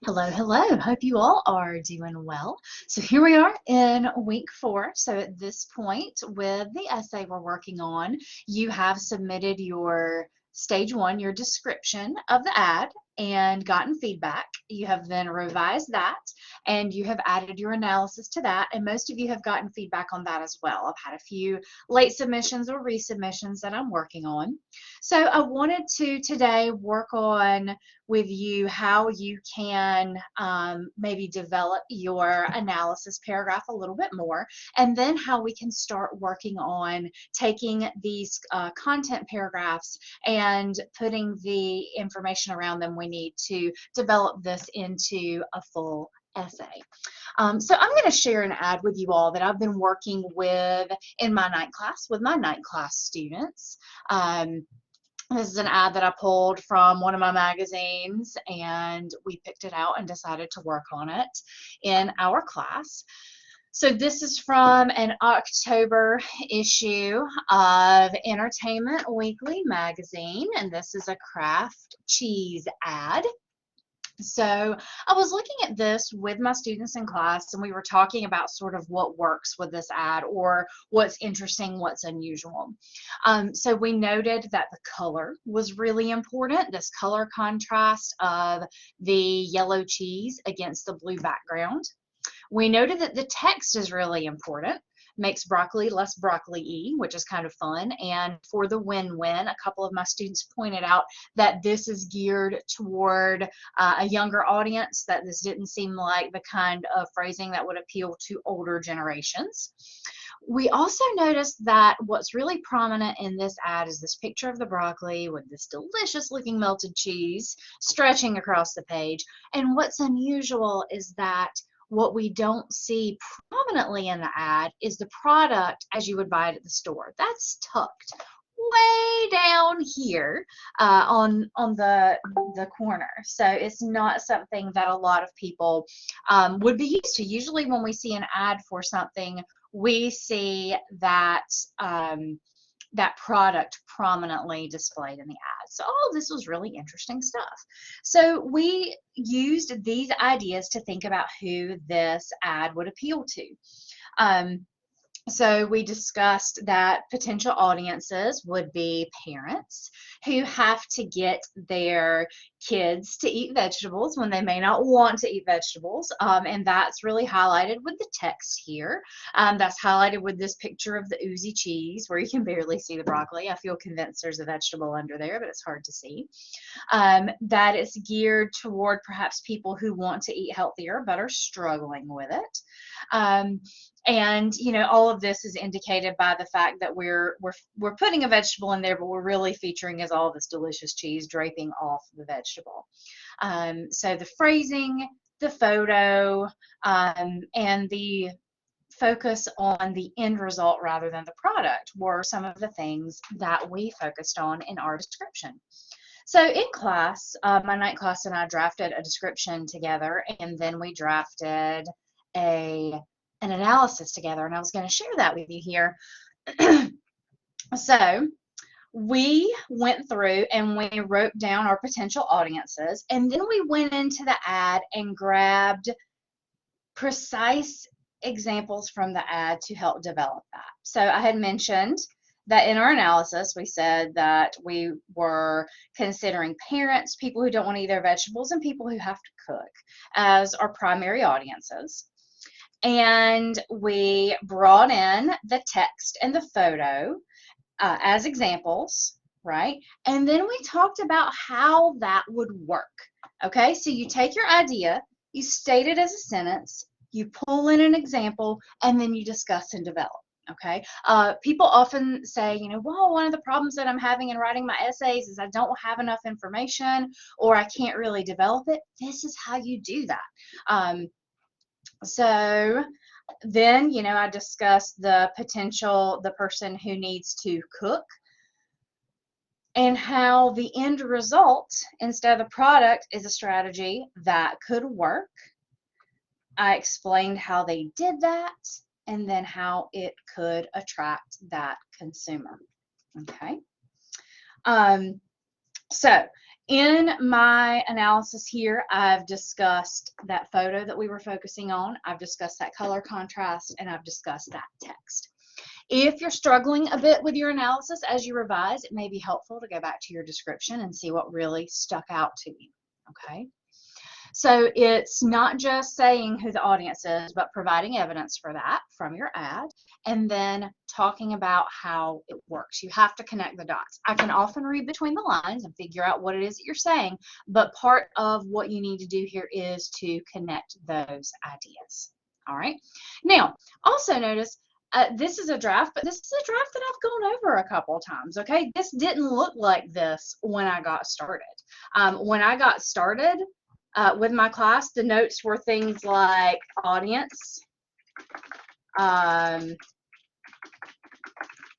Hello, hello. Hope you all are doing well. So here we are in week 4. So at this point, with the essay we're working on, you have submitted your stage 1, your description of the ad, and gotten feedback. You have then revised that, and you have added your analysis to that. And most of you have gotten feedback on that as well. I've had a few late submissions or resubmissions that I'm working on. So I wanted to today work on with you how you can maybe develop your analysis paragraph a little bit more, and then how we can start working on taking these content paragraphs and putting the information around them we need to develop this into a full essay. So I'm going to share an ad with you all that I've been working with in my night class with my night class students. This is an ad that I pulled from one of my magazines, and we picked it out and decided to work on it in our class. So this is from an October issue of Entertainment Weekly magazine, and this is a Kraft cheese ad. So I was looking at this with my students in class, and we were talking about sort of what works with this ad or what's interesting, what's unusual. So we noted that the color was really important, this color contrast of the yellow cheese against the blue background. We noted that the text is really important, makes broccoli less broccoli-y, which is kind of fun. And for the win-win, a couple of my students pointed out that this is geared toward a younger audience, that this didn't seem like the kind of phrasing that would appeal to older generations. We also noticed that what's really prominent in this ad is this picture of the broccoli with this delicious looking melted cheese stretching across the page. And what's unusual is that what we don't see prominently in the ad is the product as you would buy it at the store. That's tucked way down here on the corner. So it's not something that a lot of people would be used to. Usually when we see an ad for something, we see that that product prominently displayed in the ad. So all of this was really interesting stuff. So we used these ideas to think about who this ad would appeal to. So we discussed that potential audiences would be parents who have to get their kids to eat vegetables when they may not want to eat vegetables, and that's really highlighted with the text here. That's highlighted with this picture of the oozy cheese where you can barely see the broccoli. I feel convinced there's a vegetable under there, but it's hard to see. That it's geared toward perhaps people who want to eat healthier but are struggling with it. And all of this is indicated by the fact that we're putting a vegetable in there, but we're really featuring is all this delicious cheese draping off the vegetable. So the phrasing, the photo, and the focus on the end result rather than the product were some of the things that we focused on in our description. So in class, my night class and I drafted a description together, and then we drafted an analysis together, and I was going to share that with you here. So we went through and we wrote down our potential audiences, and then we went into the ad and grabbed precise examples from the ad to help develop that. So I had mentioned that in our analysis, we said that we were considering parents, people who don't want to eat their vegetables, and people who have to cook as our primary audiences. And we brought in the text and the photo as examples, right? And then we talked about how that would work. Okay, so you take your idea, you state it as a sentence, you pull in an example, and then you discuss and develop. Okay, people often say, well, one of the problems that I'm having in writing my essays is I don't have enough information or I can't really develop it. This is how you do that. So then, I discussed the person who needs to cook, and how the end result instead of the product is a strategy that could work. I explained how they did that, and then how it could attract that consumer. Okay. So In my analysis here, I've discussed that photo that we were focusing on, I've discussed that color contrast, and I've discussed that text. If you're struggling a bit with your analysis as you revise, it may be helpful to go back to your description and see what really stuck out to you, okay? So it's not just saying who the audience is, but providing evidence for that from your ad, and then talking about how it works. You have to connect the dots. I can often read between the lines and figure out what it is that you're saying, but part of what you need to do here is to connect those ideas. All right. Now, also notice this is a draft, but this is a draft that I've gone over a couple of times, okay? This didn't look like this when I got started. When I got started, with my class, the notes were things like audience,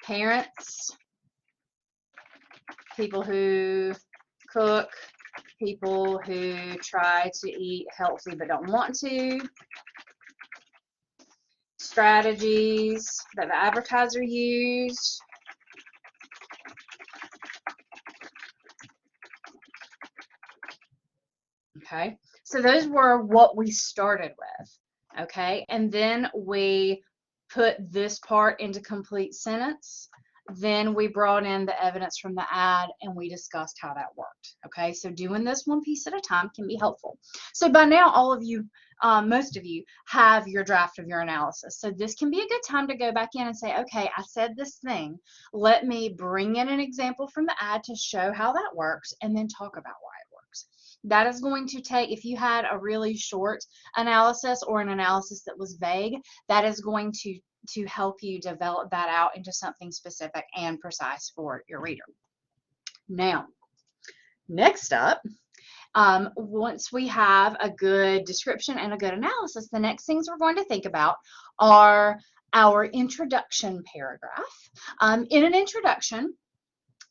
parents, people who cook, people who try to eat healthy but don't want to, strategies that the advertiser used, okay? So those were what we started with, okay? And then we put this part into complete sentence. Then we brought in the evidence from the ad and we discussed how that worked, okay? So doing this one piece at a time can be helpful. So by now, all of you, most of you, have your draft of your analysis. So this can be a good time to go back in and say, okay, I said this thing. Let me bring in an example from the ad to show how that works and then talk about why it works. That is going to take, if you had a really short analysis or an analysis that was vague, that is going to help you develop that out into something specific and precise for your reader. Now, next up, once we have a good description and a good analysis, the next things we're going to think about are our introduction paragraph. In an introduction,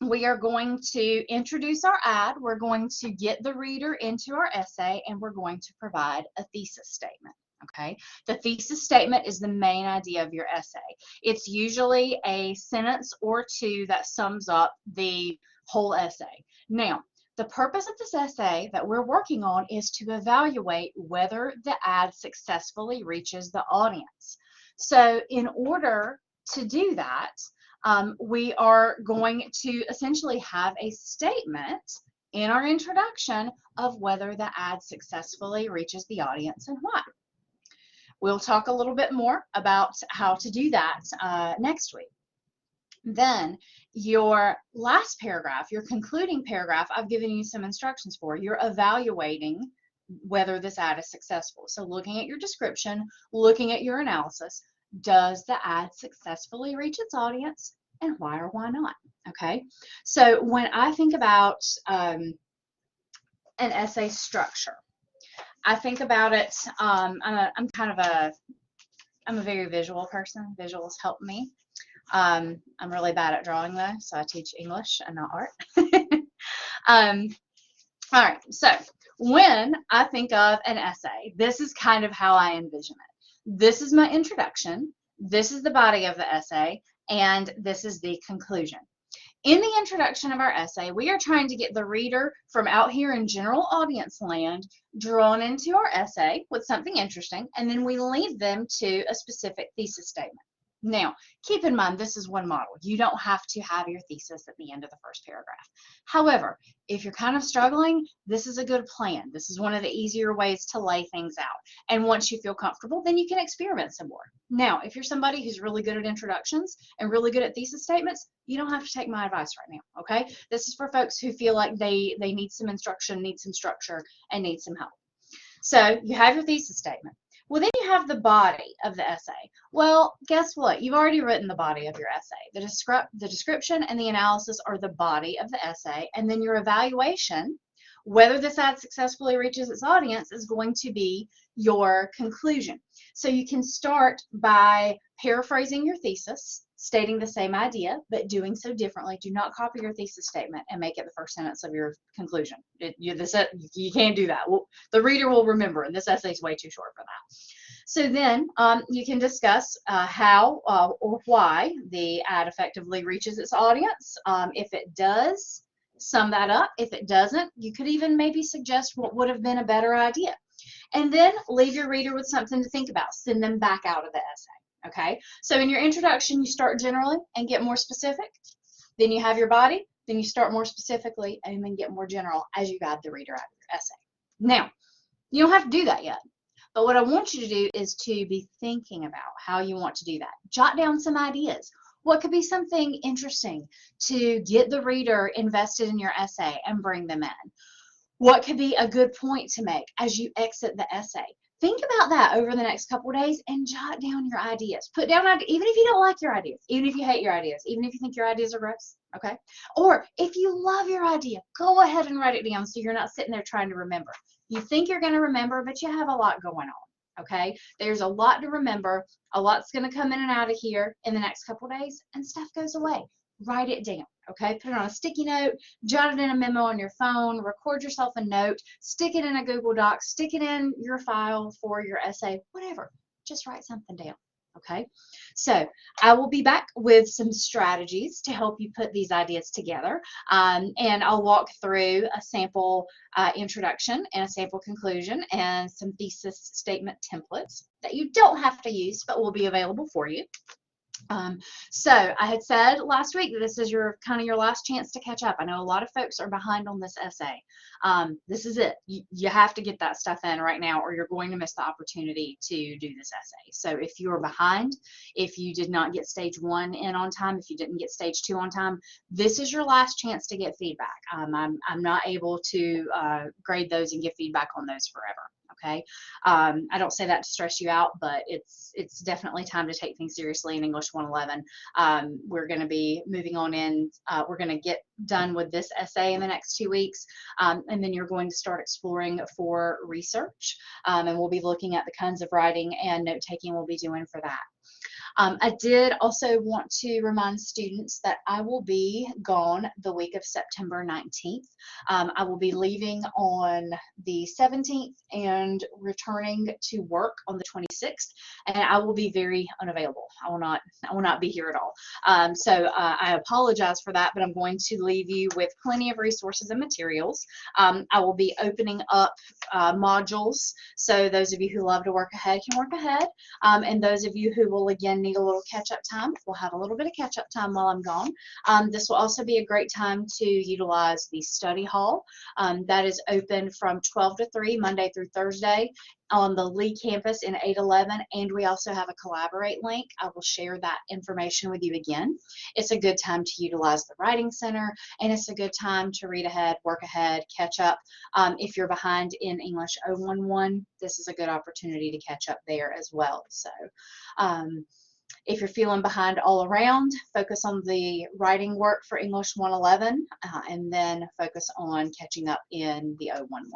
we are going to introduce our ad, we're going to get the reader into our essay, and we're going to provide a thesis statement. Okay, the thesis statement is the main idea of your essay. It's usually a sentence or two that sums up the whole essay. Now, the purpose of this essay that we're working on is to evaluate whether the ad successfully reaches the audience. So in order to do that, we are going to essentially have a statement in our introduction of whether the ad successfully reaches the audience and why. We'll talk a little bit more about how to do that next week. Then your last paragraph, your concluding paragraph, I've given you some instructions for. You're evaluating whether this ad is successful. So looking at your description, looking at your analysis, does the ad successfully reach its audience and why or why not? Okay, so when I think about an essay structure, I think about it, I'm a very visual person. Visuals help me. I'm really bad at drawing though, so I teach English and not art. All right, so when I think of an essay, this is kind of how I envision it. This is my introduction, this is the body of the essay, and this is the conclusion. In the introduction of our essay, we are trying to get the reader from out here in general audience land drawn into our essay with something interesting, and then we lead them to a specific thesis statement. Now, keep in mind, this is one model. You don't have to have your thesis at the end of the first paragraph. However, if you're kind of struggling, this is a good plan. This is one of the easier ways to lay things out. And once you feel comfortable, then you can experiment some more. Now, if you're somebody who's really good at introductions and really good at thesis statements, you don't have to take my advice right now, okay? This is for folks who feel like they need some instruction, need some structure, and need some help. So you have your thesis statement. Well, then you have the body of the essay. Well, guess what? You've already written the body of your essay. The description and the analysis are the body of the essay, and then your evaluation, whether this ad successfully reaches its audience, is going to be your conclusion. So you can start by paraphrasing your thesis, stating the same idea, but doing so differently. Do not copy your thesis statement and make it the first sentence of your conclusion. You can't do that. The reader will remember, and this essay is way too short for that. So then you can discuss how or why the ad effectively reaches its audience. If it does sum that up. If it doesn't, you could even maybe suggest what would have been a better idea. And then leave your reader with something to think about. Send them back out of the essay. Okay? So in your introduction, you start generally and get more specific. Then you have your body. Then you start more specifically and then get more general as you guide the reader out of your essay. Now, you don't have to do that yet. But what I want you to do is to be thinking about how you want to do that. Jot down some ideas. What could be something interesting to get the reader invested in your essay and bring them in? What could be a good point to make as you exit the essay? Think about that over the next couple of days and jot down your ideas. Put down ideas, even if you don't like your ideas, even if you hate your ideas, even if you think your ideas are gross, okay? Or if you love your idea, go ahead and write it down so you're not sitting there trying to remember. You think you're going to remember, but you have a lot going on, okay? There's a lot to remember. A lot's going to come in and out of here in the next couple of days, and stuff goes away. Write it down, okay? Put it on a sticky note, jot it in a memo on your phone, record yourself a note, stick it in a Google Doc, stick it in your file for your essay, whatever. Just write something down, okay? So I will be back with some strategies to help you put these ideas together, and I'll walk through a sample introduction and a sample conclusion and some thesis statement templates that you don't have to use but will be available for you. So I had said last week that this is your kind of your last chance to catch up. I know a lot of folks are behind on this essay. This is it. You have to get that stuff in right now or you're going to miss the opportunity to do this essay. So if you're behind, if you did not get stage 1 in on time, if you didn't get stage 2 on time, this is your last chance to get feedback. I'm not able to grade those and give feedback on those forever. Okay, I don't say that to stress you out, but it's definitely time to take things seriously in English 111. We're going to be moving on in. We're going to get done with this essay in the next 2 weeks, and then you're going to start exploring for research, and we'll be looking at the kinds of writing and note taking we'll be doing for that. I did also want to remind students that I will be gone the week of September 19th. I will be leaving on the 17th and returning to work on the 26th, and I will be very unavailable. I will not be here at all. So I apologize for that, but I'm going to leave you with plenty of resources and materials. I will be opening up modules, so those of you who love to work ahead can work ahead, and those of you who will again need a little catch-up time, we'll have a little bit of catch-up time while I'm gone. This will also be a great time to utilize the study hall. That is open from 12 to 3, Monday through Thursday, on the Lee campus in 811, and we also have a Collaborate link. I will share that information with you again. It's a good time to utilize the Writing Center, and it's a good time to read ahead, work ahead, catch up. If you're behind in English 011, this is a good opportunity to catch up there as well. So if you're feeling behind all around, focus on the writing work for English 111, and then focus on catching up in the 011.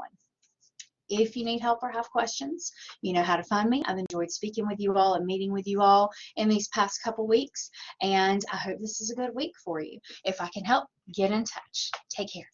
If you need help or have questions, you know how to find me. I've enjoyed speaking with you all and meeting with you all in these past couple weeks, and I hope this is a good week for you. If I can help, get in touch. Take care.